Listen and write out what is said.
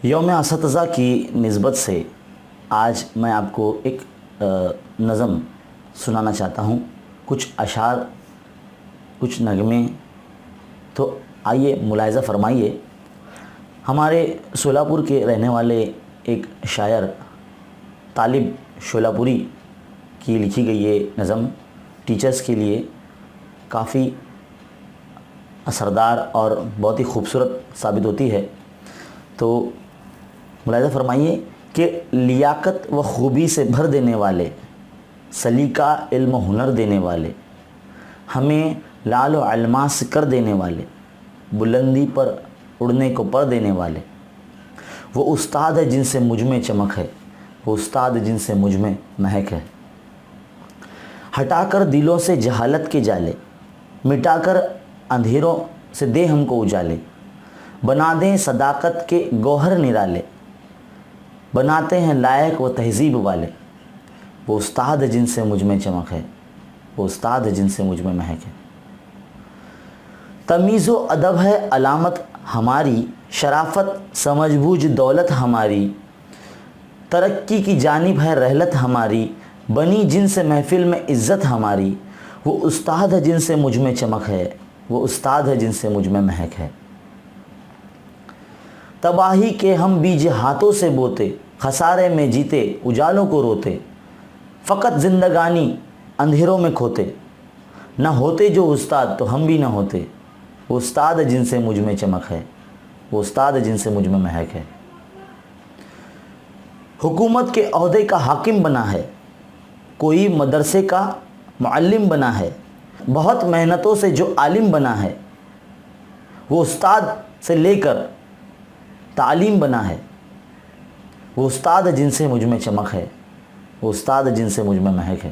یوم اساتذہ کی نسبت سے آج میں آپ کو ایک نظم سنانا چاہتا ہوں، کچھ اشعار، کچھ نغمے۔ تو آئیے ملاحظہ فرمائیے۔ ہمارے شولاپور کے رہنے والے ایک شاعر طالب شولاپوری کی لکھی گئی یہ نظم ٹیچرز کے لیے کافی اثردار اور بہت ہی خوبصورت ثابت ہوتی ہے۔ تو ملاحظہ فرمائیے کہ لیاقت و خوبی سے بھر دینے والے، سلیقہ علم و ہنر دینے والے، ہمیں لعل و الماس کر دینے والے، بلندی پر اڑنے کو پر دینے والے، وہ استاد ہے جن سے مجھ میں چمک ہے، وہ استاد جن سے مجھ میں مہک ہے۔ ہٹا کر دلوں سے جہالت کے جالے، مٹا کر اندھیروں سے دے ہم کو اجالے، بنا دیں صداقت کے گوہر نرالے، بناتے ہیں لائق و تہذیب والے، وہ استاد جن سے مجھ میں چمک ہے، وہ استاد جن سے مجھ میں مہک ہے۔ تمیز و ادب ہے علامت ہماری، شرافت سمجھ بوجھ دولت ہماری، ترقی کی جانب ہے رحلت ہماری، بنی جن سے محفل میں عزت ہماری، وہ استاد ہے جن سے مجھ میں چمک ہے، وہ استاد ہے جن سے مجھ میں مہک ہے۔ تباہی کے ہم بیج ہاتھوں سے بوتے، خسارے میں جیتے اجالوں کو روتے، فقط زندگانی اندھیروں میں کھوتے، نہ ہوتے جو استاد تو ہم بھی نہ ہوتے، وہ استاد جن سے مجھ میں چمک ہے، وہ استاد جن سے مجھ میں مہک ہے۔ حکومت کے عہدے کا حاکم بنا ہے، کوئی مدرسے کا معلم بنا ہے، بہت محنتوں سے جو عالم بنا ہے، وہ استاد سے لے کر تعلیم بنا ہے، وہ استاد جن سے مجھ میں چمک ہے، وہ استاد جن سے مجھ میں مہک ہے۔